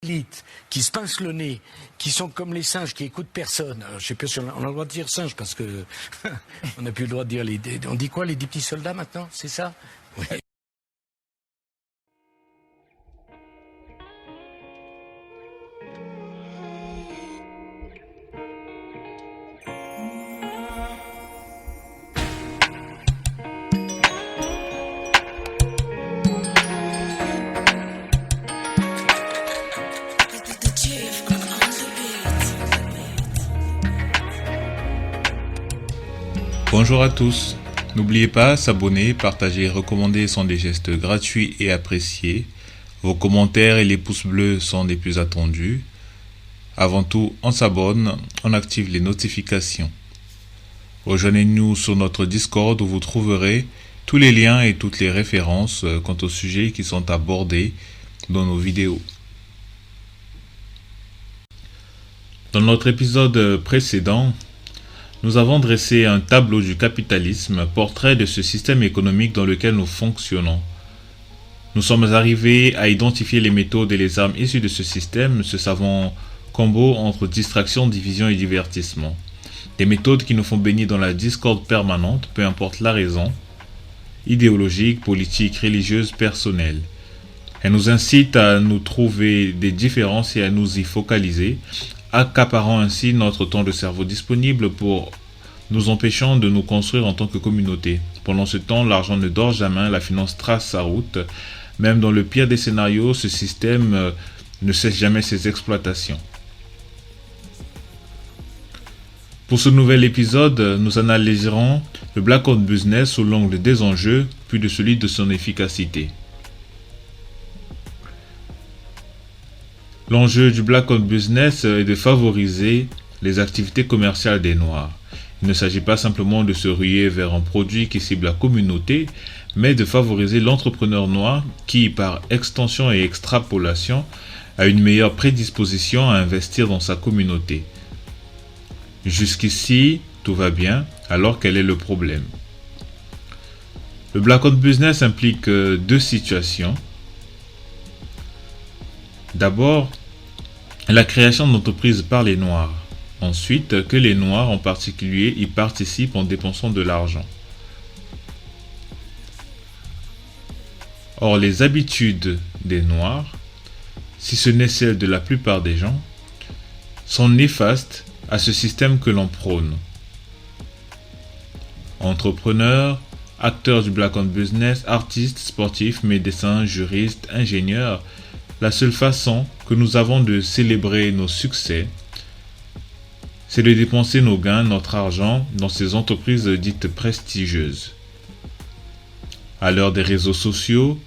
élites qui se pincent le nez, qui sont comme les singes, qui écoutent personne. Alors, je sais pas si on a le droit de dire singe parce que on n'a plus le droit de dire on dit quoi, les 10 petits soldats maintenant, c'est ça? Oui. Bonjour à tous, n'oubliez pas, s'abonner, partager et recommander sont des gestes gratuits et appréciés. Vos commentaires et les pouces bleus sont des plus attendus. Avant tout, on s'abonne, on active les notifications. Rejoignez-nous sur notre Discord où vous trouverez tous les liens et toutes les références quant aux sujets qui sont abordés dans nos vidéos. Dans notre épisode précédent, nous avons dressé un tableau du capitalisme, portrait de ce système économique dans lequel nous fonctionnons. Nous sommes arrivés à identifier les méthodes et les armes issues de ce système, ce savant combo entre distraction, division et divertissement. Des méthodes qui nous font baigner dans la discorde permanente, peu importe la raison, idéologique, politique, religieuse, personnelle. Elles nous incitent à nous trouver des différences et à nous y focaliser, accaparant ainsi notre temps de cerveau disponible pour nous empêchant de nous construire en tant que communauté. Pendant ce temps, l'argent ne dort jamais, la finance trace sa route. Même dans le pire des scénarios, ce système ne cesse jamais ses exploitations. Pour ce nouvel épisode, nous analyserons le blackout business sous l'angle des enjeux, puis de celui de son efficacité. L'enjeu du blackout business est de favoriser les activités commerciales des Noirs. Il ne s'agit pas simplement de se ruer vers un produit qui cible la communauté, mais de favoriser l'entrepreneur noir qui, par extension et extrapolation, a une meilleure prédisposition à investir dans sa communauté. Jusqu'ici, tout va bien, alors quel est le problème? Le blackout business implique deux situations. D'abord, la création d'entreprises par les Noirs. Ensuite, que les Noirs en particulier y participent en dépensant de l'argent. Or, les habitudes des Noirs, si ce n'est celles de la plupart des gens, sont néfastes à ce système que l'on prône. Entrepreneurs, acteurs du blackout business, artistes, sportifs, médecins, juristes, ingénieurs, la seule façon que nous avons de célébrer nos succès, c'est de dépenser nos gains, notre argent, dans ces entreprises dites prestigieuses. À l'heure des réseaux sociaux,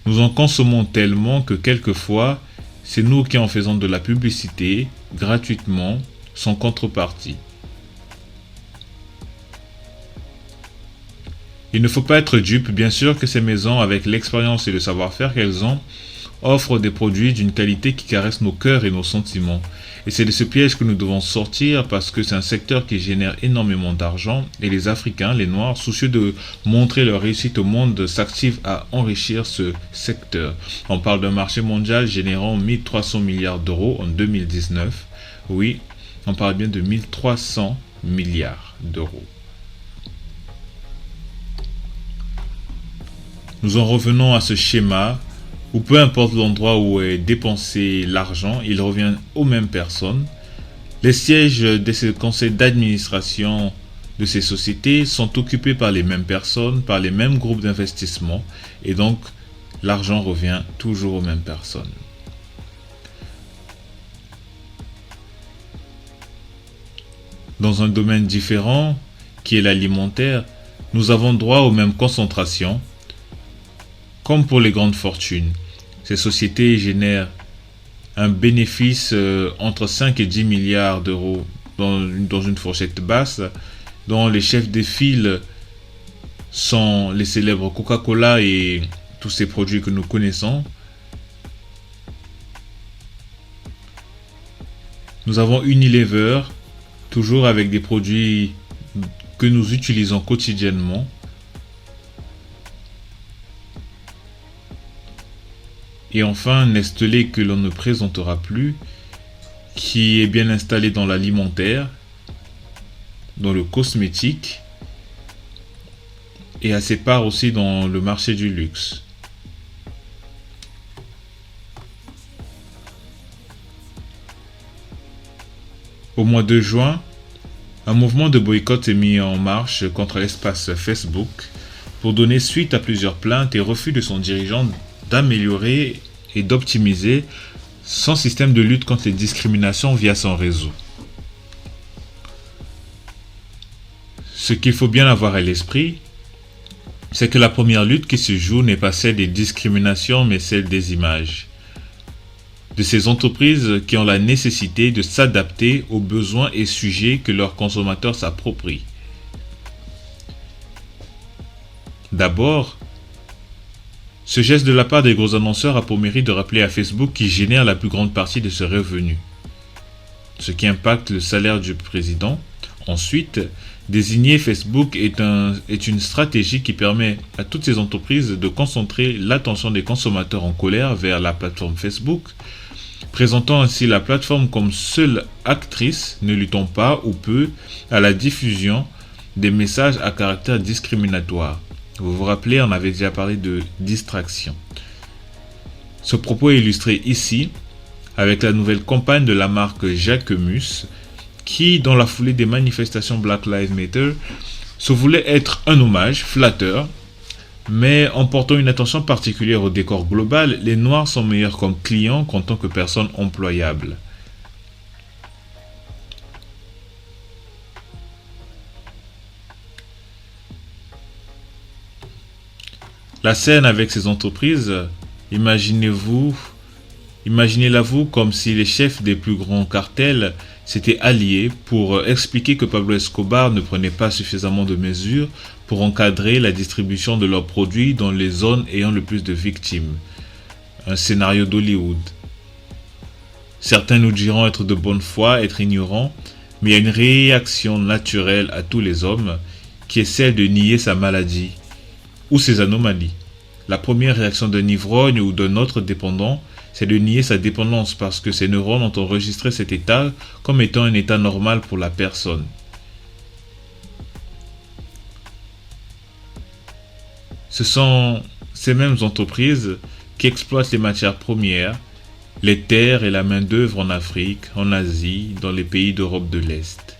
nous en consommons tellement que quelquefois, c'est nous qui en faisons de la publicité, gratuitement, sans contrepartie. Il ne faut pas être dupe, bien sûr que ces maisons, avec l'expérience et le savoir-faire qu'elles ont, offrent des produits d'une qualité qui caresse nos cœurs et nos sentiments. Et c'est de ce piège que nous devons sortir parce que c'est un secteur qui génère énormément d'argent et les Africains, les Noirs, soucieux de montrer leur réussite au monde, s'activent à enrichir ce secteur. On parle d'un marché mondial générant 1300 milliards d'euros en 2019. Oui, on parle bien de 1300 milliards d'euros. Nous en revenons à ce schéma où peu importe l'endroit où est dépensé l'argent, il revient aux mêmes personnes. Les sièges de ces conseils d'administration de ces sociétés sont occupés par les mêmes personnes, par les mêmes groupes d'investissement, et donc l'argent revient toujours aux mêmes personnes. Dans un domaine différent, qui est l'alimentaire, nous avons droit aux mêmes concentrations, comme pour les grandes fortunes. Ces sociétés génèrent un bénéfice entre 5 et 10 milliards d'euros dans une fourchette basse, dont les chefs de file sont les célèbres Coca-Cola et tous ces produits que nous connaissons. Nous avons Unilever, toujours avec des produits que nous utilisons quotidiennement. Et enfin, Nestlé que l'on ne présentera plus, qui est bien installé dans l'alimentaire, dans le cosmétique et à ses parts aussi dans le marché du luxe. Au mois de juin, un mouvement de boycott est mis en marche contre l'espace Facebook pour donner suite à plusieurs plaintes et refus de son dirigeant d'améliorer et d'optimiser son système de lutte contre les discriminations via son réseau. Ce qu'il faut bien avoir à l'esprit, c'est que la première lutte qui se joue n'est pas celle des discriminations, mais celle des images. De ces entreprises qui ont la nécessité de s'adapter aux besoins et sujets que leurs consommateurs s'approprient. D'abord, ce geste de la part des gros annonceurs a pour mérite de rappeler à Facebook qui génère la plus grande partie de ses revenus, ce qui impacte le salaire du président. Ensuite, désigner Facebook est une stratégie qui permet à toutes ces entreprises de concentrer l'attention des consommateurs en colère vers la plateforme Facebook, présentant ainsi la plateforme comme seule actrice ne luttant pas ou peu à la diffusion des messages à caractère discriminatoire. Vous vous rappelez, on avait déjà parlé de distraction. Ce propos est illustré ici avec la nouvelle campagne de la marque Jacquemus qui, dans la foulée des manifestations Black Lives Matter, se voulait être un hommage flatteur, mais en portant une attention particulière au décor global, les Noirs sont meilleurs comme clients qu'en tant que personnes employables. La scène avec ces entreprises, imaginez-la vous comme si les chefs des plus grands cartels s'étaient alliés pour expliquer que Pablo Escobar ne prenait pas suffisamment de mesures pour encadrer la distribution de leurs produits dans les zones ayant le plus de victimes. Un scénario d'Hollywood. Certains nous diront être de bonne foi, être ignorants, mais il y a une réaction naturelle à tous les hommes qui est celle de nier sa maladie ou ses anomalies. La première réaction d'un ivrogne ou d'un autre dépendant, c'est de nier sa dépendance parce que ses neurones ont enregistré cet état comme étant un état normal pour la personne. Ce sont ces mêmes entreprises qui exploitent les matières premières, les terres et la main-d'œuvre en Afrique, en Asie, dans les pays d'Europe de l'Est.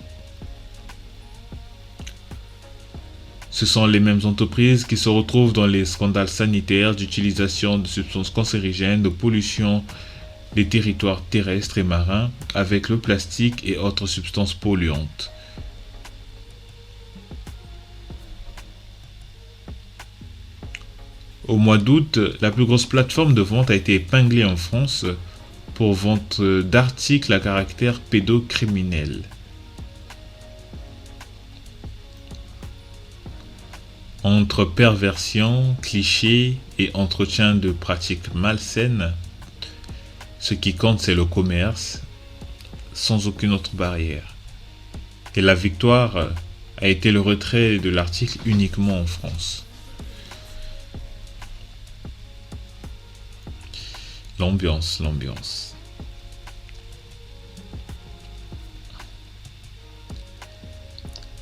Ce sont les mêmes entreprises qui se retrouvent dans les scandales sanitaires d'utilisation de substances cancérigènes, de pollution des territoires terrestres et marins avec le plastique et autres substances polluantes. Au mois d'août, la plus grosse plateforme de vente a été épinglée en France pour vente d'articles à caractère pédocriminel. Entre perversion, clichés et entretien de pratiques malsaines, ce qui compte c'est le commerce, sans aucune autre barrière. Et la victoire a été le retrait de l'article uniquement en France. L'ambiance.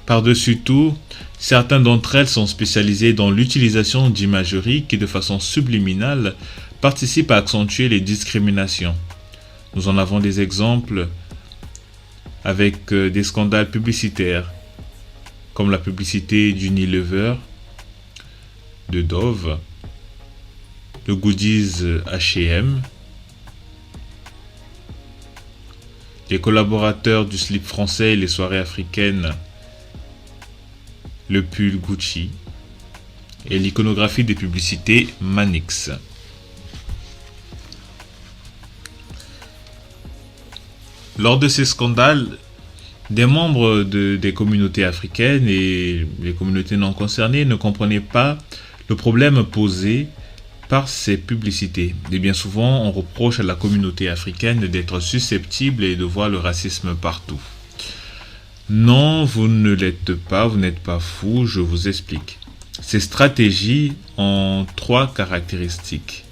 Par-dessus tout, certains d'entre elles sont spécialisées dans l'utilisation d'imagerie qui, de façon subliminale, participe à accentuer les discriminations. Nous en avons des exemples avec des scandales publicitaires, comme la publicité d'Unilever, de Dove, le goodies H&M, les collaborateurs du slip français et les soirées africaines, le pull Gucci et l'iconographie des publicités Manix. Lors de ces scandales, des membres des communautés africaines et les communautés non concernées ne comprenaient pas le problème posé par ces publicités. Et bien souvent, on reproche à la communauté africaine d'être susceptible et de voir le racisme partout. Non, vous ne l'êtes pas, vous n'êtes pas fou, je vous explique. Ces stratégies ont 3 caractéristiques.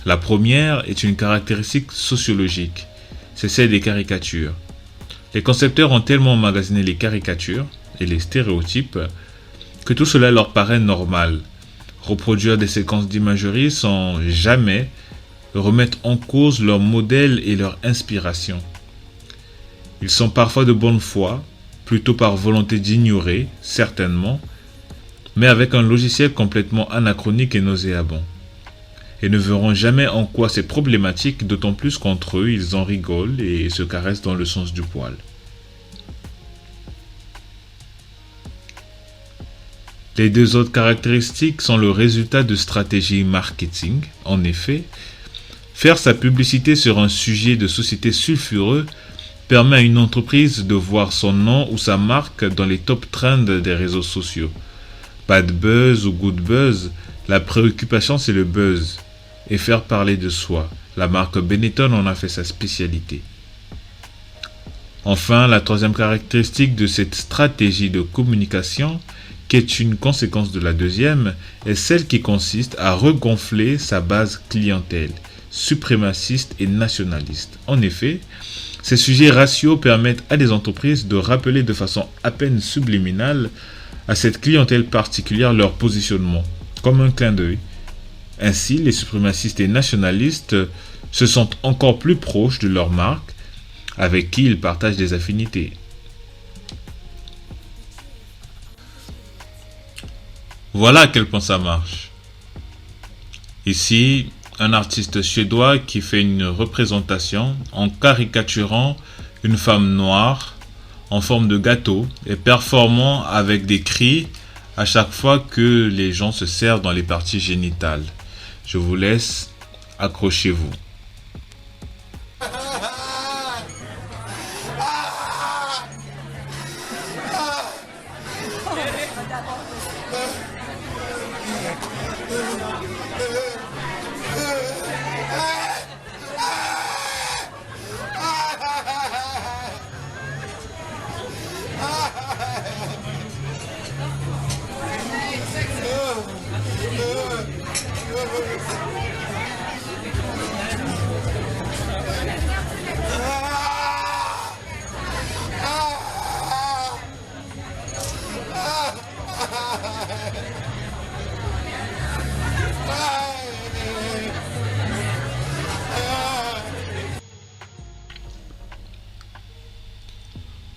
La première est une caractéristique sociologique, c'est celle des caricatures. Les concepteurs ont tellement emmagasiné les caricatures et les stéréotypes que tout cela leur paraît normal. Reproduire des séquences d'imagerie sans jamais remettre en cause leur modèle et leur inspiration. Ils sont parfois de bonne foi, plutôt par volonté d'ignorer, certainement, mais avec un logiciel complètement anachronique et nauséabond. Et ne verront jamais en quoi c'est problématique, d'autant plus qu'entre eux, ils en rigolent et se caressent dans le sens du poil. Les deux autres caractéristiques sont le résultat de stratégies marketing. En effet, faire sa publicité sur un sujet de société sulfureux permet à une entreprise de voir son nom ou sa marque dans les top trends des réseaux sociaux. Bad buzz ou good buzz, la préoccupation c'est le buzz et faire parler de soi. La marque Benetton en a fait sa spécialité. Enfin, la troisième caractéristique de cette stratégie de communication, qui est une conséquence de la deuxième, est celle qui consiste à regonfler sa base clientèle, suprémaciste et nationaliste. En effet, ces sujets raciaux permettent à des entreprises de rappeler de façon à peine subliminale à cette clientèle particulière leur positionnement, comme un clin d'œil. Ainsi, les suprémacistes et nationalistes se sentent encore plus proches de leur marque, avec qui ils partagent des affinités. Voilà à quel point ça marche. Ici, un artiste suédois qui fait une représentation en caricaturant une femme noire en forme de gâteau et performant avec des cris à chaque fois que les gens se servent dans les parties génitales. Je vous laisse, accrochez-vous.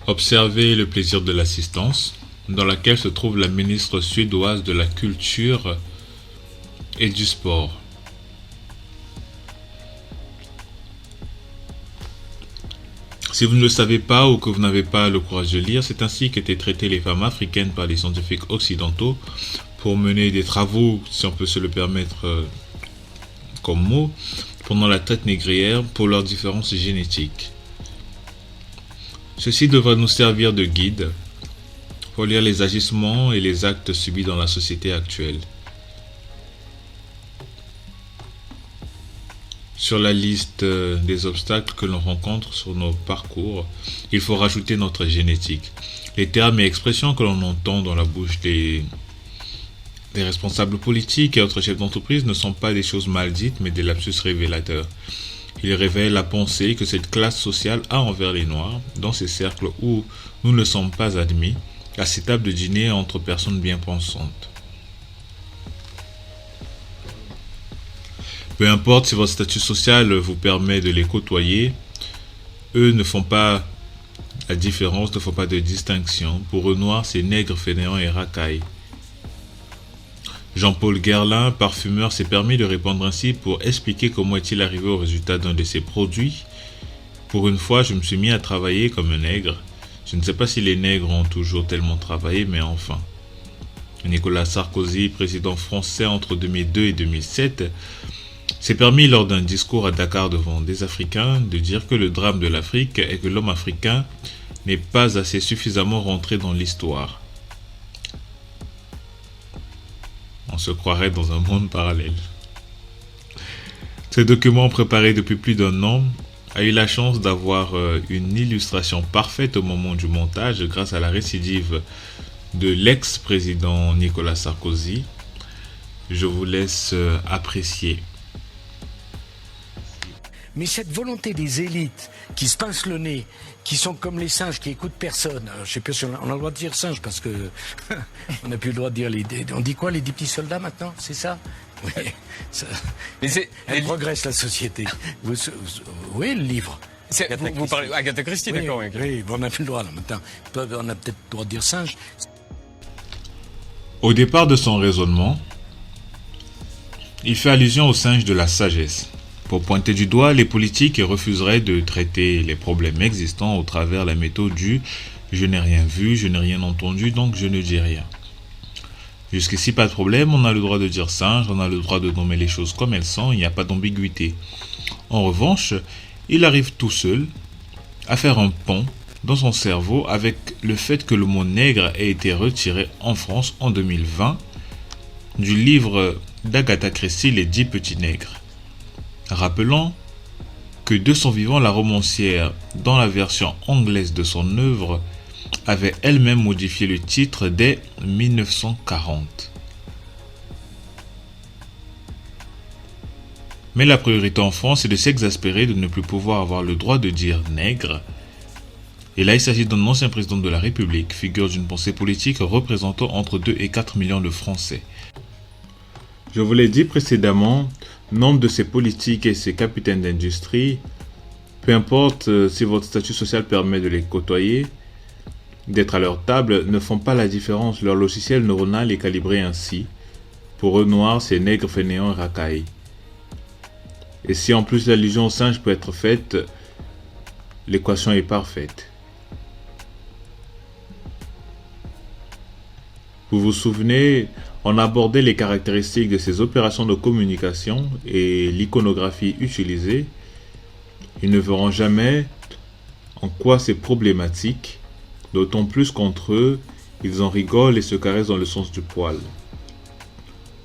Observez le plaisir de l'assistance, dans laquelle se trouve la ministre suédoise de la Culture et du Sport. Si vous ne le savez pas ou que vous n'avez pas le courage de lire, c'est ainsi qu'étaient traitées les femmes africaines par les scientifiques occidentaux pour mener des travaux, si on peut se le permettre comme mot, pendant la traite négrière pour leurs différences génétiques. Ceci devrait nous servir de guide pour lire les agissements et les actes subis dans la société actuelle. Sur la liste des obstacles que l'on rencontre sur nos parcours, il faut rajouter notre génétique. Les termes et expressions que l'on entend dans la bouche des responsables politiques et autres chefs d'entreprise ne sont pas des choses mal dites, mais des lapsus révélateurs. Ils révèlent la pensée que cette classe sociale a envers les Noirs, dans ces cercles où nous ne sommes pas admis, à ces tables de dîner entre personnes bien pensantes. Peu importe si votre statut social vous permet de les côtoyer, eux ne font pas la différence, ne font pas de distinction. Pour eux, noirs, c'est nègres, fainéants et racailles. Jean-Paul Guerlain, parfumeur, s'est permis de répondre ainsi pour expliquer comment est-il arrivé au résultat d'un de ses produits. Pour une fois, je me suis mis à travailler comme un nègre. Je ne sais pas si les nègres ont toujours tellement travaillé, mais enfin. Nicolas Sarkozy, président français entre 2002 et 2007, s'est permis lors d'un discours à Dakar devant des Africains de dire que le drame de l'Afrique est que l'homme africain n'est pas assez suffisamment rentré dans l'histoire. On se croirait dans un monde parallèle. Ce document préparé depuis plus d'un an a eu la chance d'avoir une illustration parfaite au moment du montage grâce à la récidive de l'ex-président Nicolas Sarkozy. Je vous laisse apprécier. Mais cette volonté des élites qui se pincent le nez, qui sont comme les singes, qui écoutent personne. Alors, je sais pas si on a le droit de dire singe parce que on n'a plus le droit de dire on dit quoi, les 10 petits soldats maintenant, c'est ça? Oui, ça, Mais elle progresse la société. Oui, le livre. Vous parlez Agatha Christie, Oui, d'accord. oui, on n'a plus le droit là maintenant. On a peut-être le droit de dire singe. Au départ de son raisonnement, il fait allusion au singe de la sagesse, pour pointer du doigt les politiques qui refuseraient de traiter les problèmes existants au travers la méthode du « je n'ai rien vu, je n'ai rien entendu, donc je ne dis rien ». Jusqu'ici, pas de problème, on a le droit de dire singe, on a le droit de nommer les choses comme elles sont, il n'y a pas d'ambiguïté. En revanche, il arrive tout seul à faire un pont dans son cerveau avec le fait que le mot nègre ait été retiré en France en 2020 du livre d'Agatha Christie, Les 10 petits nègres. Rappelons que de son vivant, la romancière, dans la version anglaise de son œuvre, avait elle-même modifié le titre dès 1940. Mais la priorité en France est de s'exaspérer de ne plus pouvoir avoir le droit de dire nègre. Et là, il s'agit d'un ancien président de la République, figure d'une pensée politique représentant entre 2 et 4 millions de Français. Je vous l'ai dit précédemment, nombre de ces politiques et ces capitaines d'industrie, peu importe si votre statut social permet de les côtoyer, d'être à leur table, ne font pas la différence. Leur logiciel neuronal est calibré ainsi. Pour eux, noirs, c'est nègres, fainéants et racailles. Et si en plus l'allusion au singe peut être faite, l'équation est parfaite. Vous vous souvenez, on abordait les caractéristiques de ces opérations de communication et l'iconographie utilisée. Ils ne verront jamais en quoi c'est problématique, d'autant plus qu'entre eux, ils en rigolent et se caressent dans le sens du poil.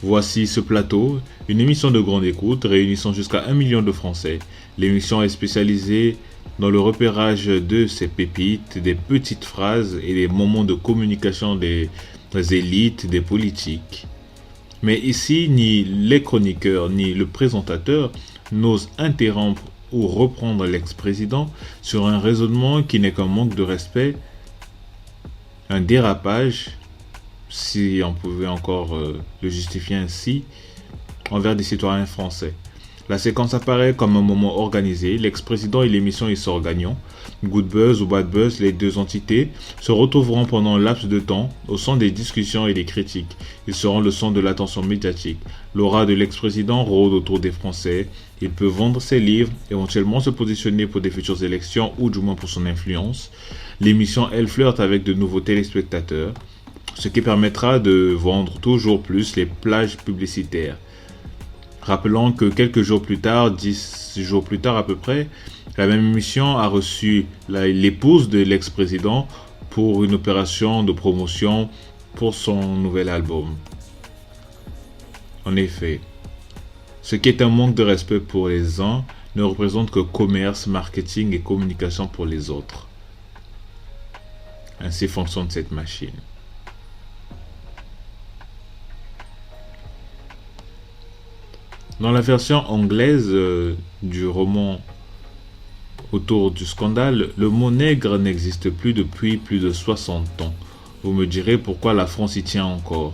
Voici ce plateau, une émission de grande écoute réunissant jusqu'à 1 million de Français. L'émission est spécialisée dans le repérage de ces pépites, des petites phrases et des moments de communication des élites, des politiques. Mais ici, ni les chroniqueurs ni le présentateur n'osent interrompre ou reprendre l'ex-président sur un raisonnement qui n'est qu'un manque de respect, un dérapage, si on pouvait encore le justifier ainsi, envers des citoyens français. La séquence apparaît comme un moment organisé, l'ex-président et l'émission y sortent gagnants. Good buzz ou bad buzz, les deux entités se retrouveront pendant un laps de temps au centre des discussions et des critiques. Ils seront le centre de l'attention médiatique. L'aura de l'ex-président rôde autour des Français. Il peut vendre ses livres, éventuellement se positionner pour des futures élections ou du moins pour son influence. L'émission, elle, flirte avec de nouveaux téléspectateurs, ce qui permettra de vendre toujours plus les plages publicitaires. Rappelons que quelques jours plus tard, 10 jours plus tard à peu près, la même émission a reçu l'épouse de l'ex-président pour une opération de promotion pour son nouvel album. En effet, ce qui est un manque de respect pour les uns ne représente que commerce, marketing et communication pour les autres. Ainsi fonctionne cette machine. Dans la version anglaise du roman autour du scandale, le mot nègre n'existe plus depuis plus de 60 ans. Vous me direz pourquoi la France y tient encore.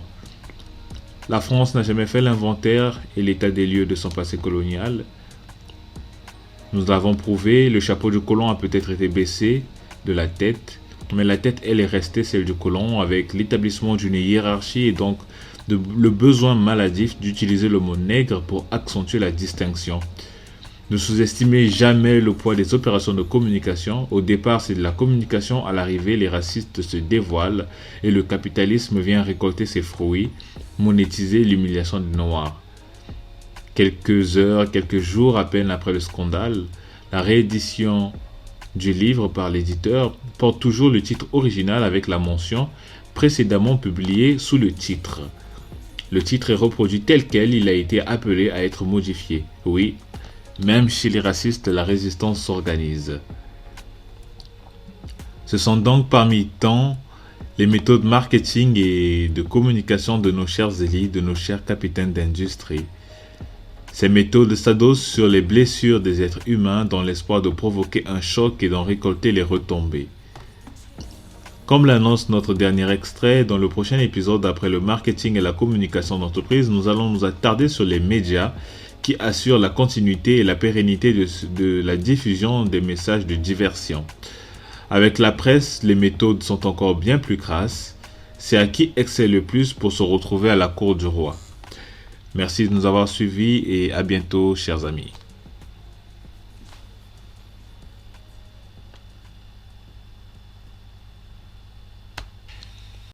La France n'a jamais fait l'inventaire et l'état des lieux de son passé colonial. Nous l'avons prouvé, le chapeau du colon a peut-être été baissé de la tête, mais la tête, elle, est restée celle du colon avec l'établissement d'une hiérarchie et donc le besoin maladif d'utiliser le mot nègre pour accentuer la distinction. Ne sous-estimez jamais le poids des opérations de communication. Au départ, c'est de la communication. À l'arrivée, les racistes se dévoilent et le capitalisme vient récolter ses fruits, monétiser l'humiliation des Noirs. Quelques heures, quelques jours à peine après le scandale, la réédition du livre par l'éditeur porte toujours le titre original avec la mention précédemment publiée sous le titre. Le titre est reproduit tel quel, il a été appelé à être modifié. Oui, même chez les racistes, la résistance s'organise. Ce sont donc parmi tant les méthodes marketing et de communication de nos chers élites, de nos chers capitaines d'industrie. Ces méthodes s'adossent sur les blessures des êtres humains dans l'espoir de provoquer un choc et d'en récolter les retombées. Comme l'annonce notre dernier extrait, dans le prochain épisode après le marketing et la communication d'entreprise, nous allons nous attarder sur les médias qui assurent la continuité et la pérennité de la diffusion des messages de diversion. Avec la presse, les méthodes sont encore bien plus crasses. C'est à qui excelle le plus pour se retrouver à la cour du roi. Merci de nous avoir suivis et à bientôt, chers amis.